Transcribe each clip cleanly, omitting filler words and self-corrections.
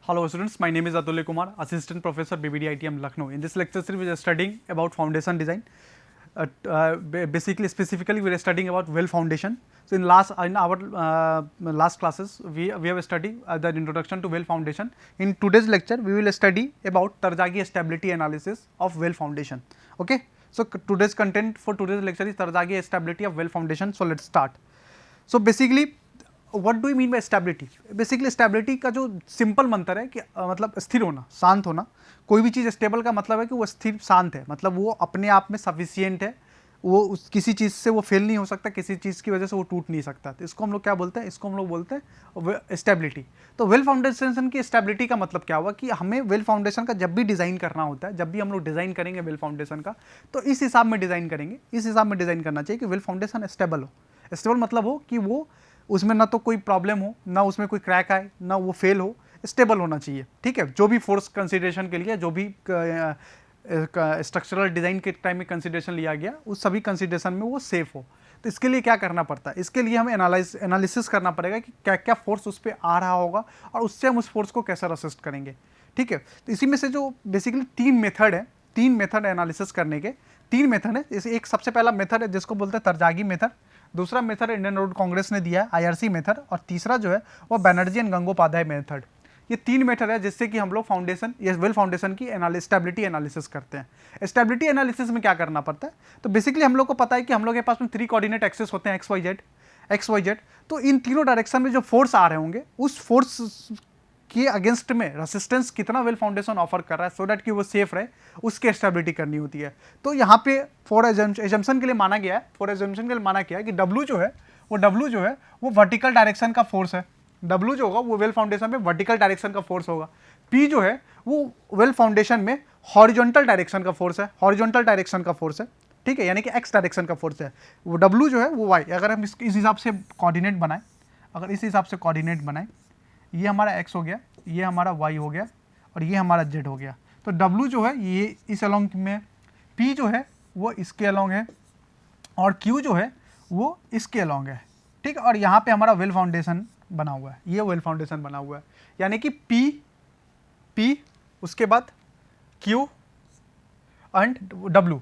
Hello students, my name is Atulya Kumar, Assistant Professor BBD ITM Lucknow. In this lecture series we are studying about foundation design. Basically, specifically we are studying about well foundation. So in our last classes we have studied the introduction to well foundation. In today's lecture we will study about Terzaghi stability analysis of well foundation. Okay. So today's content for today's lecture is Terzaghi stability of well foundation. So let's start. So basically what do you mean by stability? Basically stability का जो simple मंत्र है कि मतलब स्थिर होना, शांत होना। कोई भी चीज़ स्टेबल का मतलब है कि वो स्थिर शांत है, मतलब वो अपने आप में सफिशियंट है, वो किसी चीज़ से वो फेल नहीं हो सकता, किसी चीज़ की वजह से वो टूट नहीं सकता। तो इसको हम लोग क्या बोलते हैं? इसको हम लोग बोलते हैं स्टेबिलिटी। तो वेल फाउंडेशन की स्टेबिलिटी का मतलब क्या हुआ कि हमें वेल फाउंडेशन का जब भी डिज़ाइन करना होता है, जब भी हम लोग डिज़ाइन करेंगे वेल फाउंडेशन का, तो इस हिसाब में डिज़ाइन करेंगे, इस हिसाब में डिज़ाइन करना चाहिए कि वेल फाउंडेशन स्टेबल हो। स्टेबल मतलब हो कि वो उसमें ना तो कोई प्रॉब्लम हो, ना उसमें कोई क्रैक आए, ना वो फेल हो, स्टेबल होना चाहिए। ठीक है, जो भी फोर्स कंसिडरेशन के लिए, जो भी स्ट्रक्चरल डिज़ाइन के टाइम में कंसिडरेशन लिया गया, उस सभी कंसिडरेशन में वो सेफ हो। तो इसके लिए क्या करना पड़ता है? इसके लिए हमें एनालिसिस करना पड़ेगा कि क्या क्या फोर्स उस पर आ रहा होगा और उससे हम उस फोर्स को कैसे असिस्ट करेंगे। ठीक है, तो इसी में से जो बेसिकली तीन मेथड एनालिसिस करने के, तीन मेथड है। एक सबसे पहला मेथड है जिसको बोलते हैं तरजागी मेथड, दूसरा मेथड इंडियन रोड कांग्रेस ने दिया है IRC मेथड, और तीसरा जो है वो बैनर्जी एंड गंगोपाध्याय मेथड। ये तीन मेथड है जिससे कि हम लोग फाउंडेशन या वेल फाउंडेशन की स्टेबिलिटी एनालिसिस करते हैं। स्टेबिलिटी एनालिसिस में क्या करना पड़ता है? तो बेसिकली हम लोग को पता है कि हम लोग के पास में 3 कोऑर्डिनेट एक्सिस होते हैं, XYZ। तो इन तीनों डायरेक्शन में जो फोर्स आ रहे होंगे, उस फोर्स के अगेंस्ट में रेसिस्टेंस कितना वेल फाउंडेशन ऑफर कर रहा है, सो दैट कि वो सेफ रहे, उसकी स्टेबिलिटी करनी होती है। तो यहाँ पे फॉर एजम्पशन के लिए माना गया है कि W जो है वो वर्टिकल डायरेक्शन का फोर्स है। W जो होगा वो वेल फाउंडेशन में वर्टिकल डायरेक्शन का फोर्स होगा। P जो है वो वेल फाउंडेशन में हॉरिजॉन्टल डायरेक्शन का फोर्स है, ठीक है, यानी कि X डायरेक्शन का फोर्स है। वो W जो है वो Y। अगर हम इस हिसाब से कोऑर्डिनेट बनाएं, ये हमारा x हो गया, ये हमारा y हो गया, और ये हमारा z हो गया। तो w जो है ये इस अलोंग में, p जो है वो इसके अलोंग है, और q जो है वो इसके अलोंग है। ठीक है, और यहाँ पे हमारा वेल फाउंडेशन बना हुआ है, ये वेल फाउंडेशन बना हुआ है, यानी कि p उसके बाद q and w,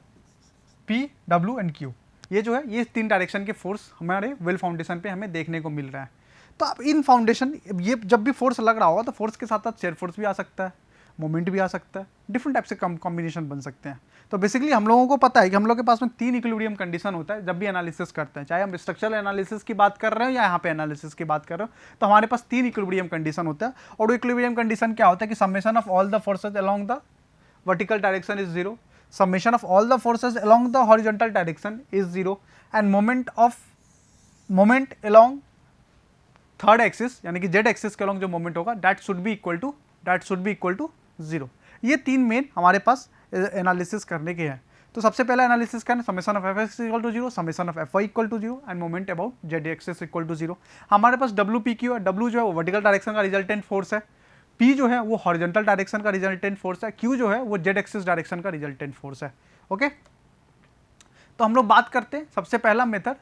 p w and q, ये जो है ये तीन डायरेक्शन के फोर्स हमारे वेल फाउंडेशन पे हमें देखने को मिल रहा है। तो अब इन फाउंडेशन, ये जब भी फोर्स लग रहा होगा तो फोर्स के साथ साथ शेयर फोर्स भी आ सकता है, मोमेंट भी आ सकता है, डिफरेंट टाइप से कॉम्बिनेशन बन सकते हैं। तो बेसिकली हम लोगों को पता है कि हम लोग के पास में 3 इक्विलिब्रियम कंडीशन होता है जब भी एनालिसिस करते हैं, चाहे हम स्ट्रक्चरल एनालिसिस की बात कर रहे हो या यहाँ पे एनालिसिस की बात कर रहे हो, तो हमारे पास 3 इक्विलिब्रियम कंडीशन होता है। और वो इक्विलिब्रियम कंडीशन क्या होता है कि summation of all the forces along the vertical direction is 0, summation of all the forces along the horizontal direction is 0, and moment along third axis यानी कि जेड एक्सिस के अलॉन्ग जो मोमेंट होगा that should be equal to 0। ये तीन main हमारे पास analysis करने के हैं। तो सबसे पहला एनालिसिस करना, summation of fx equal to 0, summation of fy equal to 0, and moment about Z axis equal to 0। हमारे पास WPQ है, W जो है वो वर्टिकल डायरेक्शन का रिजल्टेंट फोर्स है, P जो है वो हॉरिजॉन्टल डायरेक्शन का रिजल्टेंट फोर्स है, Q जो है वो जेड एक्सिस डायरेक्शन का रिजल्टेंट फोर्स है। ओके, तो हम लोग बात करते हैं सबसे पहला मेथड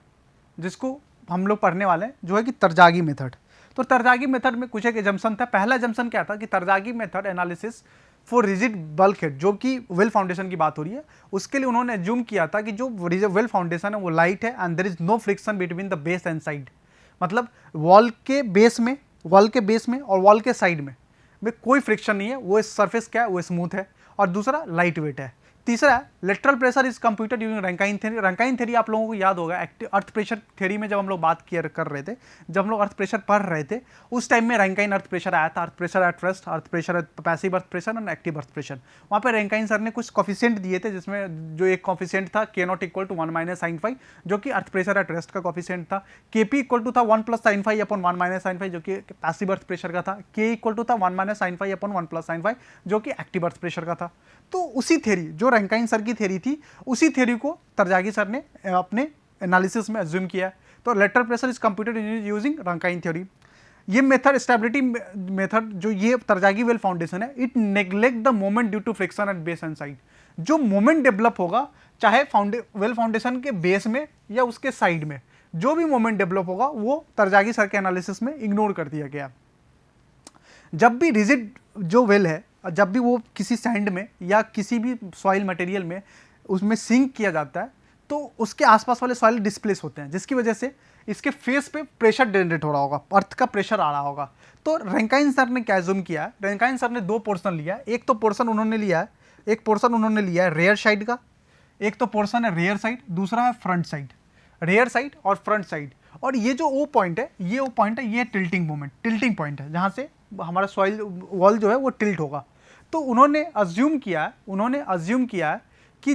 जिसको हम लोग पढ़ने वाले हैं, जो है कि तरजागी मेथड। तो तरजागी मेथड में कुछ एक एजम्पशन था। पहला एजम्पशन क्या था कि Terzaghi method analysis for rigid bulkhead, जो कि वेल फाउंडेशन की बात हो रही है, उसके लिए उन्होंने एज्यूम किया था कि जो वेल फाउंडेशन है वो लाइट है and there is no friction between the base and side, मतलब वॉल के बेस में और वॉल के साइड में कोई फ्रिक्शन नहीं है, वो सरफेस क्या है, वो स्मूथ है, और दूसरा लाइट वेट है। तीसरा, lateral pressure is computed using Rankine theory. Rankine theory आप लोगों को याद होगा, अर्थ प्रेशर थ्योरी में जब हम लोग बात कर रहे थे, जब हम लोग अर्थ प्रेशर पढ़ रहे थे, उस टाइम में रैंकाइन अर्थ प्रेशर आया था। अर्थ pressure at rest, earth pressure eight passive earth pressure and active earth pressure. वहाँ पे रैंकाइन सर ने कुछ कॉफिशिएंट दिए थे, जिसमें जो एक कॉफिशिएंट था K0 equal to 1 minus sine phi, जो कि अर्थ प्रेशर एट रेस्ट का कॉफिशिएंट था। Kp इक्वल टू था 1 plus sine five upon 1 minus sine phi, जो कि पैसिव अर्थ प्रेशर का था। K इक्वल टू था 1 minus sine five upon 1 plus sine phi, जो कि एक्टिव अर्थ प्रेशर का था। तो उसी थ्योरी, जो रैंकाइन सर की थ्योरी थी, उसी थ्योरी को तरजागी सर ने अपने एनालिसिस में अज्यूम किया। तो lateral pressure is computed using Rankine theory. ये मेथड, स्टेबिलिटी मेथड, जो ये तरजागी वेल फाउंडेशन है, it neglect the moment due to friction at base and side. जो मोमेंट डेवलप होगा, चाहे वेल फाउंडेशन के बेस में या उसके साइड में, जो भी मोमेंट डेवलप होगा वो तरजागी सर के एनालिसिस में इग्नोर कर दिया गया। जब भी रिजिड जो वेल है जब भी वो किसी सैंड में या किसी भी सॉइल मटेरियल में उसमें सिंक किया जाता है तो उसके आसपास वाले सॉइल डिस्प्लेस होते हैं, जिसकी वजह से इसके फेस पे प्रेशर जनरेट हो रहा होगा, अर्थ का प्रेशर आ रहा होगा। तो रैंकाइन सर ने क्या जूम किया है, रैंकाइन सर ने दो पोर्शन लिया है। एक तो पोर्शन उन्होंने लिया है, एक पोर्शन उन्होंने लिया है रेयर साइड का, एक तो पोर्शन है रेयर साइड, दूसरा है फ्रंट साइड, रेयर साइड और फ्रंट साइड। और ये जो ओ पॉइंट है, ये ओ पॉइंट है, ये टिल्टिंग मोमेंट, टिल्टिंग पॉइंट है जहाँ से हमारा सॉइल वॉल जो है वो टिल्ट होगा। तो उन्होंने अज्यूम किया है कि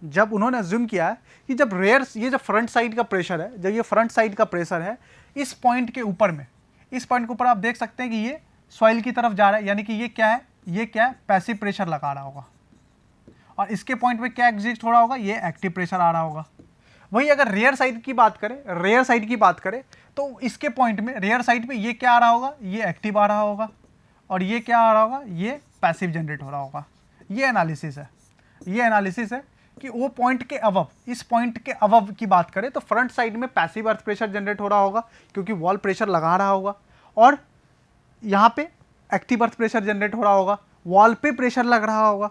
जब उन्होंने अज्यूम किया है कि जब रेयर, ये जो फ्रंट साइड का प्रेशर है, जब ये फ्रंट साइड का प्रेशर है इस पॉइंट के ऊपर में, इस पॉइंट के ऊपर आप देख सकते हैं कि ये सॉइल की तरफ जा रहा है, यानी कि ये क्या है, पैसिव प्रेशर लगा रहा होगा। और इसके पॉइंट पे क्या एग्जिस्ट हो रहा होगा, ये एक्टिव प्रेशर आ रहा होगा। वही अगर रेयर साइड की बात करें तो इसके पॉइंट में, रेयर साइड पे ये क्या आ रहा होगा, ये एक्टिव आ रहा होगा, और ये क्या आ रहा होगा, ये पैसिव जनरेट हो रहा होगा। ये एनालिसिस है कि वो पॉइंट के अबव, इस पॉइंट के अबव की बात करें तो फ्रंट साइड में पैसिव अर्थ प्रेशर जनरेट हो रहा होगा क्योंकि वॉल प्रेशर लगा रहा होगा, और यहाँ पे एक्टिव अर्थ प्रेशर जनरेट हो रहा होगा, वॉल पे प्रेशर लग रहा होगा।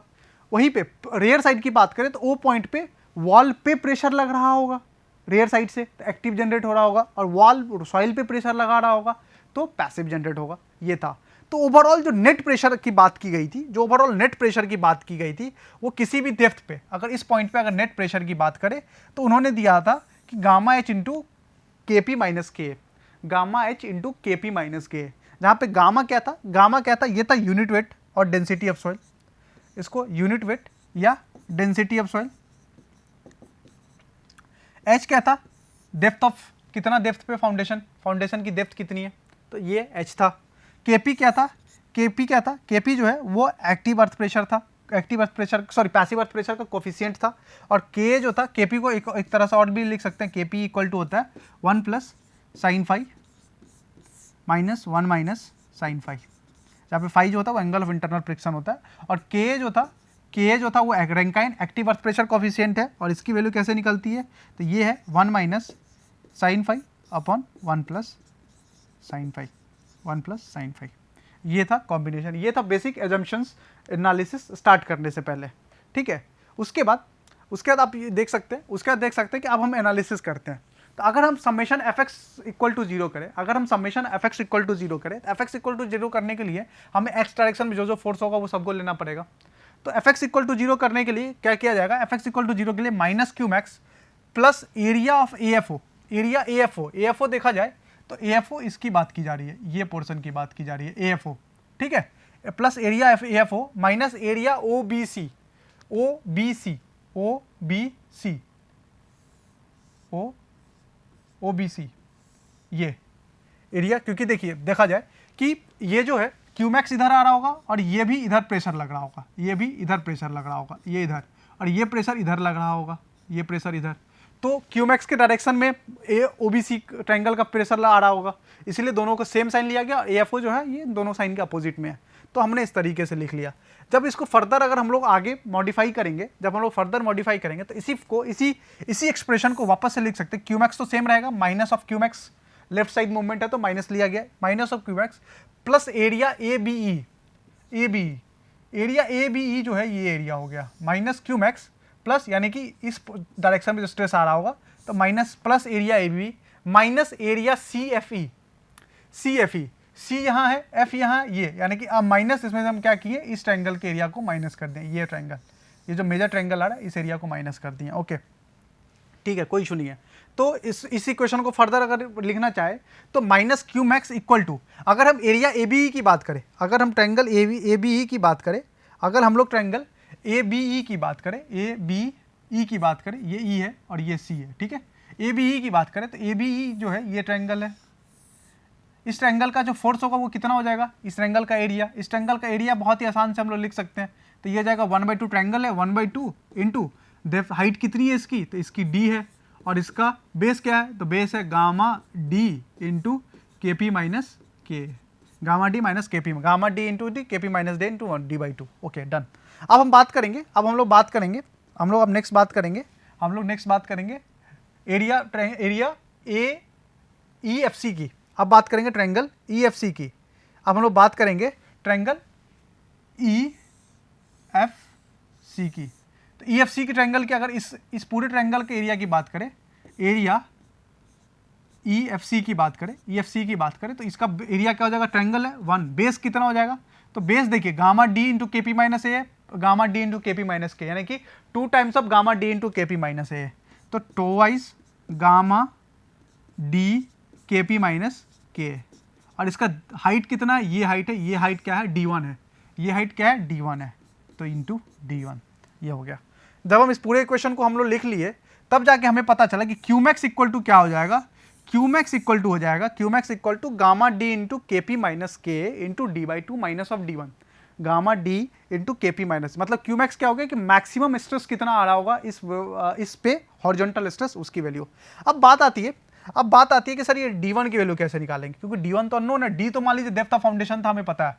वहीं पे रेयर साइड की बात करें तो वो पॉइंट पे वॉल पे प्रेशर लग रहा होगा रेयर साइड से, तो एक्टिव जनरेट हो रहा होगा, और वॉल सॉइल पे प्रेशर लगा रहा होगा तो पैसिव जनरेट होगा। ये था। तो ओवरऑल जो नेट प्रेशर की बात की गई थी, वो किसी भी डेप्थ पे, अगर इस पॉइंट पे अगर नेट प्रेशर की बात करें तो उन्होंने दिया था कि gamma H into K P minus के, जहाँ पे गामा क्या था, ये था यूनिट वेट और डेंसिटी ऑफ सॉइल, इसको यूनिट वेट या डेंसिटी ऑफ सॉइल। एच क्या था, डेप्थ ऑफ, कितना डेप्थ पे फाउंडेशन की डेप्थ कितनी है, तो ये एच था। केपी क्या था, केपी जो है वो एक्टिव अर्थ प्रेशर था, पैसिव अर्थ प्रेशर का कोफिशिएंट था। और के जो था, केपी को एक तरह से और भी लिख सकते हैं, केपी इक्वल टू होता है 1 plus sine phi minus 1 minus sine phi, जहाँ पे फाई जो होता है वो एंगल ऑफ इंटरनल फ्रिक्शन होता है। और के जो था वो Rankine active earth pressure coefficient है, और इसकी वैल्यू कैसे निकलती है, तो ये है 1 minus sine phi upon 1 plus sine phi. ये था कॉम्बिनेशन, ये था बेसिक एजम्पशंस एनालिसिस स्टार्ट करने से पहले। ठीक है, उसके बाद आप ये देख सकते हैं कि अब हम एनालिसिस करते हैं। तो अगर हम summation F X equal to zero करें, तो F X equal to zero करने के लिए हमें एक्स डायरेक्शन में जो फोर्स होगा वो सबको लेना पड़ेगा। तो F X equal to zero करने के लिए क्या किया जाएगा, F X equal to zero के लिए minus Q max plus area of A F O देखा जाए तो ए एफ ओ इसकी बात की जा रही है, ये पोर्शन की बात की जा रही है, ए एफ ओ, ठीक है, plus area A F O minus area O B C, ये एरिया, क्योंकि देखिए देखा जाए कि ये जो है क्यू मैक्स इधर आ रहा होगा और ये भी इधर प्रेशर लग रहा होगा, ये इधर, और ये प्रेशर इधर लग रहा होगा, ये प्रेशर इधर। तो क्यू मैक्स के डायरेक्शन में ए ओ बी सी ट्रायंगल का प्रेशर आ रहा होगा, इसलिए दोनों को सेम साइन लिया गया। ए एफ ओ जो है ये दोनों साइन के अपोजिट में है, तो हमने इस तरीके से लिख लिया। जब इसको फर्दर अगर हम लोग आगे मॉडिफाई करेंगे, तो इसी एक्सप्रेशन को वापस से लिख सकते हैं। क्यू मैक्स तो सेम रहेगा, minus of Q max, left side movement है तो माइनस लिया गया, minus of Q max plus area A B E, area A B E जो है ये एरिया हो गया, माइनस क्यू मैक्स प्लस, यानी कि इस डायरेक्शन में जो स्ट्रेस आ रहा होगा तो minus plus area A B minus area C F E, C यहाँ है, एफ यहाँ है, ये यानी कि अब माइनस, इसमें से हम क्या किए, इस ट्रायंगल के एरिया को माइनस कर दें, ये ट्रायंगल, ये जो मेजर ट्रायंगल आ रहा है इस एरिया को माइनस कर दिए। ओके ठीक है, कोई इशू नहीं है। तो इस इक्वेशन को फर्दर अगर लिखना चाहे तो minus Q max equal to, अगर हम एरिया ए बी ई की बात करें, अगर हम ट्रायंगल ए बी ई की बात करें, अगर हम लोग ट्रायंगल ए बी ई की बात करें, ये ई है और ये सी है, ठीक है, ए बी ई की बात करें तो ए बी ई जो है ये ट्रायंगल है, इस ट्रायंगल का जो फोर्स होगा वो कितना हो जाएगा, इस ट्रायंगल का एरिया, बहुत ही आसान से हम लोग लिख सकते हैं। तो ये जाएगा 1/2 ट्रायंगल है, 1/2 इंटू डेप्थ, हाइट कितनी है इसकी, तो इसकी डी है, और इसका बेस क्या है, तो बेस है gamma D into K P minus K, gamma D minus K P, gamma D into D, K P minus D into डी/2। Okay done. अब हम बात करेंगे, हम लोग नेक्स्ट बात करेंगे area A E F C की। अब बात करेंगे ट्रायंगल ई एफ सी की। अब हम लोग बात करेंगे ट्रायंगल EFC की। तो EFC के ट्रायंगल की अगर इस पूरे ट्रायंगल के एरिया की बात करें, एरिया EFC की बात करें, EFC की बात करें तो इसका एरिया क्या हो जाएगा, ट्रायंगल है 1, बेस कितना हो जाएगा, तो बेस देखिए gamma D into K P minus ए है, gamma D into K P minus के, यानी कि 2 times of gamma D into K P minus ए है, तो टोवाइस gamma D K P minus के, और इसका हाइट कितना है, ये हाइट है, ये हाइट क्या है, D1 है, ये हाइट क्या है, D1 है, तो इंटू D1 ये हो गया। जब हम इस पूरे इक्वेशन को हम लोग लिख लिए तब जाके हमें पता चला कि Qmax इक्वल टू क्या हो जाएगा, Qmax इक्वल टू हो जाएगा, Qmax equal to gamma D into K P minus K into D/2 minus of D1, gamma D into K P minus, मतलब Qmax क्या हो गया कि मैक्सिमम स्ट्रेस कितना आ रहा होगा इस पे हॉरिजॉन्टल स्ट्रेस, उसकी वैल्यू। अब बात आती है कि सर ये D1 की वैल्यू कैसे निकालेंगे, क्योंकि D1 तो अननोन है, D तो मान लीजिए डेप्थ ऑफ फाउंडेशन था, हमें पता है,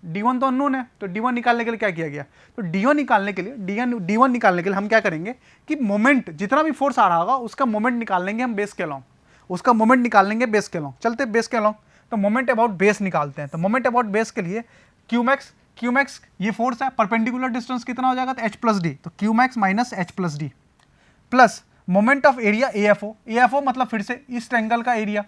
D1 तो अननोन है, तो D1 निकालने के लिए क्या किया गया, तो D1 निकालने के लिए हम क्या करेंगे कि मोमेंट जितना भी फोर्स आ रहा होगा उसका मोमेंट निकाल लेंगे हम बेस के अलॉन्ग, उसका मोमेंट निकाल लेंगे बेस के अलॉन्ग, चलते बेस के अलॉन्ग, तो मोमेंट अबाउट बेस निकालते हैं। तो मोमेंट अबाउट बेस के लिए Qmax ये फोर्स है, परपेंडिकुलर डिस्टेंस कितना हो जाएगा, तो H प्लस डी, तो Qmax minus H plus D plus moment of area AFO मतलब फिर से इस ट्रायंगल का एरिया,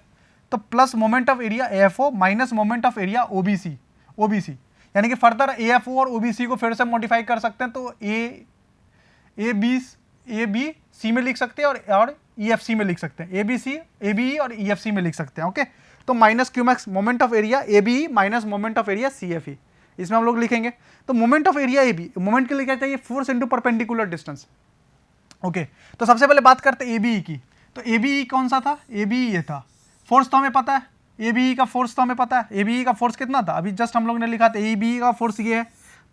तो plus moment of area AFO minus moment of area OBC, यानी कि फर्दर AFO और OBC को फिर से मॉडिफाई कर सकते हैं, तो ABC में लिख सकते हैं और EFC में लिख सकते हैं, ABE और EFC में लिख सकते हैं, ओके। तो minus Qmax moment of area ABE minus moment of area CFE, इसमें हम लोग लिखेंगे। तो moment of area AB, moment के लिए क्या चाहिए, force into perpendicular distance, okay. तो सबसे पहले बात करते हैं ABE की, तो ABE कौन सा था, ABE ये था, फोर्स तो हमें पता है, ABE का फोर्स तो हमें पता है, ABE का फोर्स कितना था, अभी जस्ट हम लोग ने लिखा था ABE का फोर्स ये है,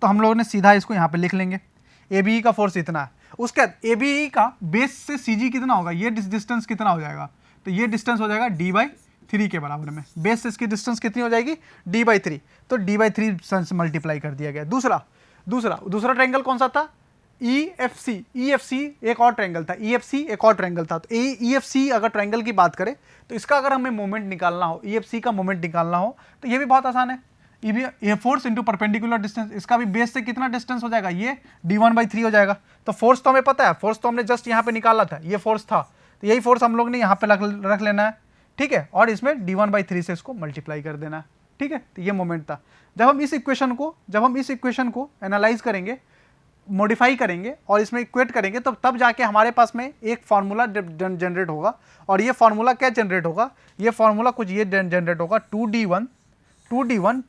तो हम लोगों ने सीधा इसको यहाँ पे लिख लेंगे, ABE का फोर्स इतना है। उसके बाद ABE का बेस से CG कितना होगा, ये डिस्टेंस कितना हो जाएगा, तो ये डिस्टेंस हो जाएगा D/3 के बराबर में, बेस से इसकी डिस्टेंस कितनी हो जाएगी, D/3, तो D/3 से मल्टीप्लाई कर दिया गया। दूसरा ट्रायंगल कौन सा था, EFC एक और ट्रायंगल था, EFC एक और ट्रायंगल था। तो EFC अगर ट्रायंगल की बात करें तो इसका अगर हमें मोमेंट निकालना हो, EFC का मोमेंट निकालना हो तो ये भी बहुत आसान है, ये फोर्स इंटू परपेंडिकुलर डिस्टेंस, इसका भी बेस से कितना डिस्टेंस हो जाएगा, ये D1/3 हो जाएगा। तो फोर्स तो हमें पता है, फोर्स तो हमने जस्ट यहाँ पे निकाला था, ये फोर्स था, तो यही फोर्स हम लोग ने यहाँ पे रख लेना है, ठीक है, और इसमें D1/3 से इसको मल्टीप्लाई कर देना है, ठीक है। तो ये मोमेंट था। जब हम इस इक्वेशन को एनालाइज करेंगे, मॉडिफाई करेंगे और इसमें इक्वेट करेंगे, तो तब जाके हमारे पास में एक फार्मूला जनरेट होगा, और ये फार्मूला क्या जनरेट होगा, ये फार्मूला कुछ ये जनरेट होगा, 2D1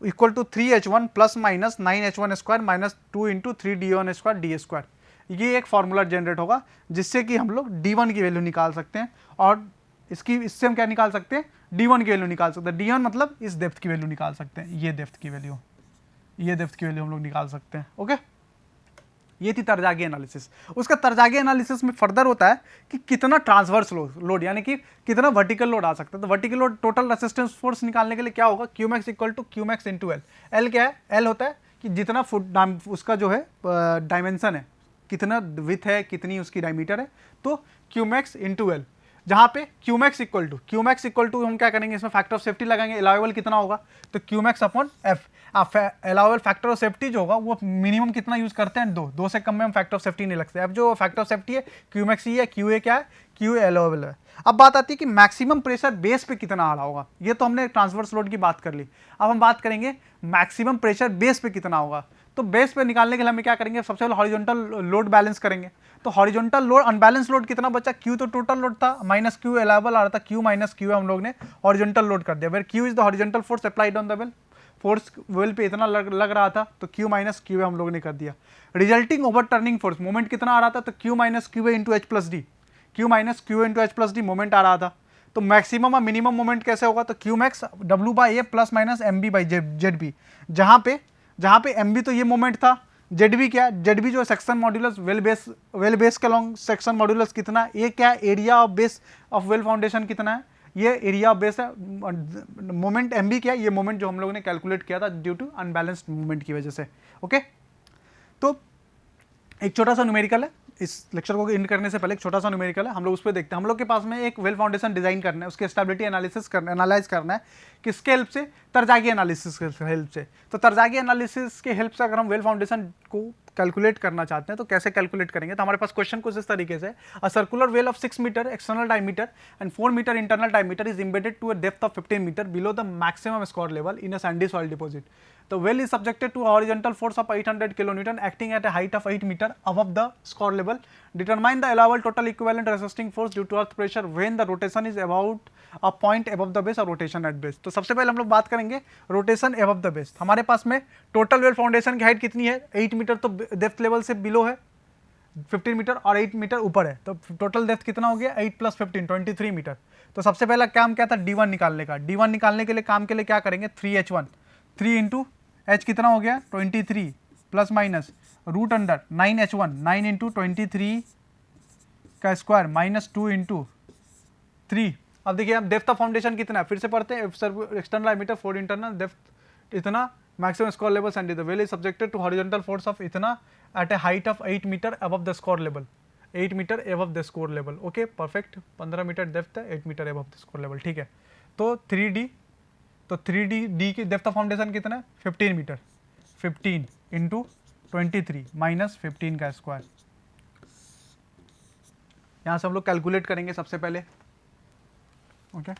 equal to 3H1 plus minus 9H1 square minus 2 into 3D1 square D square, ये एक फार्मूला जनरेट होगा जिससे कि हम लोग D1 की वैल्यू निकाल सकते हैं, और इससे हम क्या निकाल सकते हैं, D1 की वैल्यू निकाल सकते हैं। D1 मतलब इस डेप्थ की वैल्यू निकाल सकते हैं, ये डेप्थ की वैल्यू हम लोग निकाल सकते हैं, ओके। ये थी तरजागी एनालिसिस। उसका तरजागी एनालिसिस में फर्दर होता है कि कितना ट्रांसवर्स लोड यानी कि कितना वर्टिकल लोड आ सकता है। तो vertical load total resistance force निकालने के लिए क्या होगा, Qmax equal to Qmax into L. L क्या है, एल होता है कि जितना फुट उसका जो है डायमेंशन है, कितना विथ है, कितनी उसकी डायमीटर है, तो Qmax इंटू एल, जहाँ पे Qmax इक्वल टू हम क्या करेंगे, इसमें फैक्टर ऑफ सेफ्टी लगाएंगे, अलाउएबल कितना होगा, तो Qmax upon F. Allowable factor of safety जो होगा वो मिनिमम कितना यूज करते हैं, दो से कम में हम फैक्टर ऑफ सेफ्टी नहीं लगते। अब जो फैक्टर ऑफ सेफ्टी है Qmax ही है, QA क्या है, QA अलाउएबल है। अब बात आती है कि मैक्सिमम प्रेशर बेस पे कितना आ रहा होगा, ये तो हमने ट्रांसवर्स लोड की बात कर ली। अब हम बात करेंगे मैक्सिमम प्रेशर बेस पे कितना होगा। तो बेस पे निकालने के लिए हमें क्या करेंगे, सबसे पहले हॉरिजॉन्टल लोड बैलेंस करेंगे। तो हॉरिजॉन्टल लोड अनबैलेंस लोड कितना बचा, Q तो टोटल लोड था माइनस Q अलाउएबल आ रहा था, Q माइनस Q हम लोग ने हॉरिजॉन्टल लोड कर दिया, where Q is the horizontal force applied on the well. Force well पे इतना लग रहा था तो Q माइनस Q हम लोग ने कर दिया। Resulting overturning force moment कितना आ रहा था, तो Q minus Q into H plus D, Q minus Q into H plus D moment आ रहा था। तो मैक्सिमम और मिनिमम मोमेंट कैसे होगा, तो Qmax W/A plus minus MB/ZB, जहाँ पे MB तो ये मोमेंट था, ZB क्या है, ZB जो सेक्शन मॉड्यूलस वेल बेस के लॉन्ग सेक्शन मॉड्यूलस कितना, ये क्या है, area of base of well foundation कितना है, ये एरिया ऑफ बेस है। मोमेंट MB क्या है, ये मोमेंट जो हम लोगों ने कैलकुलेट किया था ड्यू टू अनबैलेंस्ड मोमेंट की वजह से, ओके। तो एक छोटा सा न्यूमेरिकल है, इस लेक्चर को एंड करने से पहले एक छोटा सा न्यूमेरिकल है, हम लोग उस पर देखते हैं। हम लोग के पास में एक वेल फाउंडेशन डिजाइन करना है, उसकी स्टेबिलिटी एनालिसिस करना, एनालाइज करना है किसके हेल्प से, तरजागी एनालिसिस के हेल्प से। तो तरजागी एनालिसिस के हेल्प से अगर हम वेल फाउंडेशन को कैलकुलेट करना चाहते हैं तो कैसे कैलकुलेट करेंगे, तो हमारे पास क्वेश्चन कुछ इस तरीके से, a circular well of 6 metre external diameter and 4 metre internal diameter is embedded to a depth of 15 meter below the maximum score level in a sandy soil deposit. The well is subjected to a horizontal force of 800 kilonewton acting at a height of 8 meter above the score level. Determine the allowable total equivalent resisting force due to earth pressure when the rotation is about a point above the base or rotation at base. तो सबसे पहले हम लोग बात करेंगे rotation above the base। हमारे पास में total well foundation की हाइट कितनी है, 8 मीटर, तो डेप्थ लेवल से बिलो है 15 मीटर और 8 मीटर ऊपर है, तो टोटल डेप्थ कितना हो गया, 8 + 15 23 मीटर। तो सबसे पहला काम क्या था, d1 निकालने का। d1 निकालने के लिए काम के लिए क्या करेंगे, 3h1, 3 इंटू h कितना हो गया 23 plus minus root under 9h1, 9 into 23 का स्क्वायर माइनस 2 इंटू 3। अब देखिए अब डेप्थ ऑफ फाउंडेशन कितना है, फिर से पढ़ते हैं, एक्सटर्नल डायमीटर 4 इंटरनल, डेप्थ इतना, maximum score level sandy, the well is subjected to horizontal force of इतना at a height of 8 meter above the score level, 8 meter above the score level, okay perfect। 15 metre depth है, 8 metre above the score level, ठीक है। तो 3D, तो 3D की depth of foundation कितना है 15 metre, 15 into 23 minus 15 का square. यहाँ से हम लोग कैलकुलेट करेंगे सबसे पहले, okay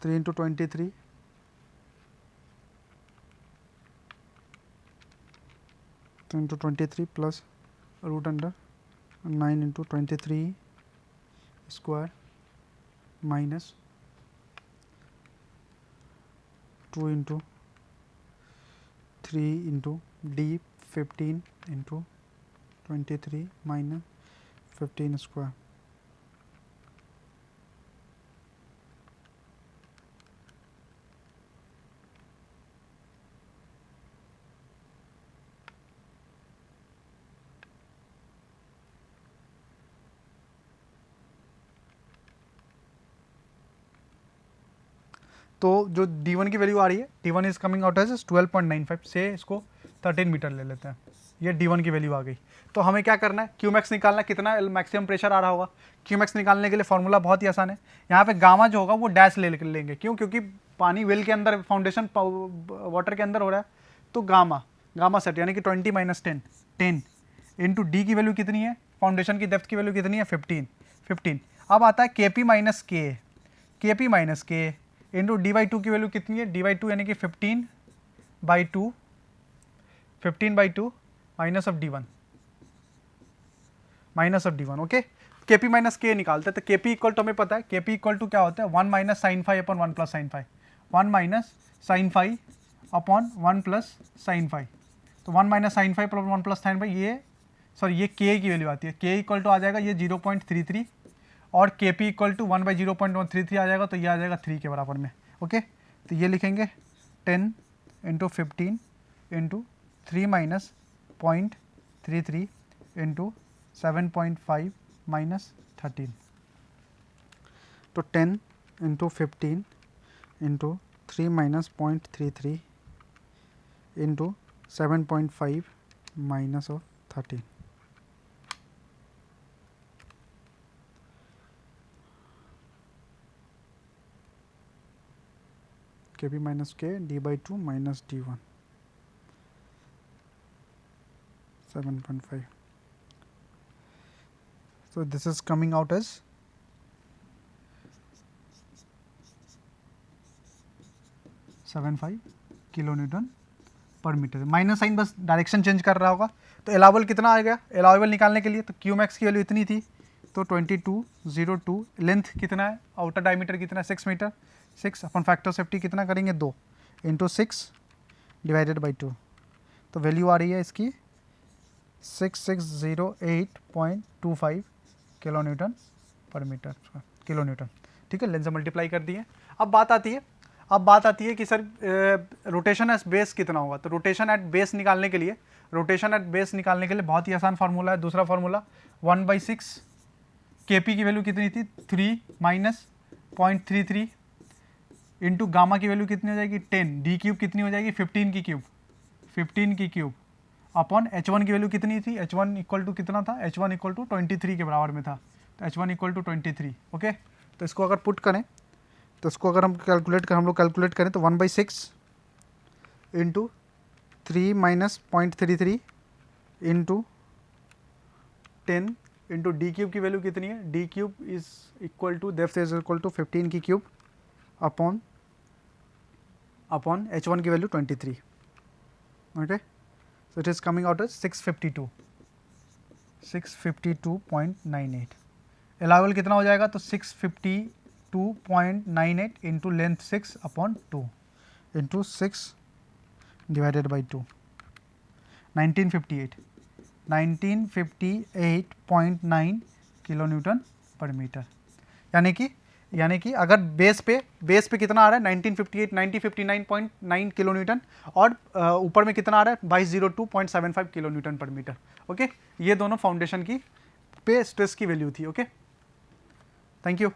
3 into 23 plus root under 9 into 23 square minus 2 into 3 into D 15 into 23 minus 15 square. तो जो d1 की वैल्यू आ रही है, d1 is coming out as 12.95 से इसको 13 मीटर ले लेते हैं, ये d1 की वैल्यू आ गई। तो हमें क्या करना है, क्यूमैक्स निकालना है, कितना मैक्सिमम प्रेशर आ रहा होगा। क्यूमैक्स निकालने के लिए फॉर्मूला बहुत ही आसान है, यहाँ पे गामा जो होगा वो डैश ले लेंगे, क्यों, क्योंकि पानी वेल के अंदर, फाउंडेशन वाटर के अंदर हो रहा है, तो गामा सेट यानी कि 20 - 10 इंटू डी की वैल्यू कितनी है, फाउंडेशन की डेप्थ की वैल्यू कितनी है 15। अब आता है KP minus K into d/2 की वैल्यू कितनी है, d/2 यानी कि 15/2 minus of d1, okay. KP minus के निकालते हैं, तो KP इक्वल टू हमें पता है, KP इक्वल टू क्या होता है 1 minus sine five upon 1 plus sine five, 1 minus sine five upon 1 plus sine five. तो 1 minus sine five upon 1 plus sine five, ये सॉरी ये K की वैल्यू आती है, K इक्वल टू आ जाएगा ये 0.33 और KP इक्वल टू 1/0.133 आ जाएगा, तो ये आ जाएगा 3 के बराबर में, ओके। तो ये लिखेंगे 10 into 15 into 3 minus 0.33 into 7.5 minus 13। तो 10 into 15 into 3 minus 0.33 into 7.5 minus of 13। KP minus K d/2 minus d1 7.5. So this is coming out as 75 kilo newton per metre. Minus sign बस डायरेक्शन चेंज कर रहा होगा। तो allowable कितना आएगा, allowable निकालने के लिए तो क्यूमैक्स की वैल्यू इतनी थी, तो 2202। लेंथ कितना है, आउटर डायमीटर कितना है 6 मीटर, 6 अपन फैक्टर सेफ्टी कितना करेंगे 2 इंटू 6 डिवाइडेड बाई 2। तो वैल्यू आ रही है इसकी 6608.25 kilo newton per metre, kilo Newton, ठीक है। लेंथ से मल्टीप्लाई कर दिए। अब बात आती है कि सर रोटेशन एट बेस कितना होगा। तो रोटेशन एट बेस निकालने के लिए बहुत ही आसान फार्मूला है, दूसरा फार्मूला 1/6 KP की वैल्यू कितनी थी 3 माइनस 0.33 इंटू गामा की वैल्यू कितनी हो जाएगी 10, डी क्यूब कितनी हो जाएगी 15 की क्यूब, 15 की क्यूब अपॉन H1 की वैल्यू कितनी थी, H1 इक्वल टू कितना था, H1 इक्वल टू 23 के बराबर में था, तो H1 इक्वल टू 23। ओके, तो इसको अगर पुट करें तो इसको अगर हम लोग कैलकुलेट करें तो 1/6 into 3 minus 0.33 into 10 into D cube की वैल्यू कितनी है, D cube is equal to depth is equal to 15 की क्यूब अपॉन H1 की value 23। Okay, so it is coming out as 652.98। Allowable कितना हो जाएगा, तो 652.98 into length 6 upon 2 into 6 divided by 2, 1958.9 kilo newton per metre. यानी कि अगर base पे कितना आ रहा है 1959.9 किलो न्यूटन और ऊपर में कितना आ रहा है 2202.75 kilo newton per metre. Okay, ये दोनों फाउंडेशन की पे स्ट्रेस की वैल्यू थी। Okay, thank you.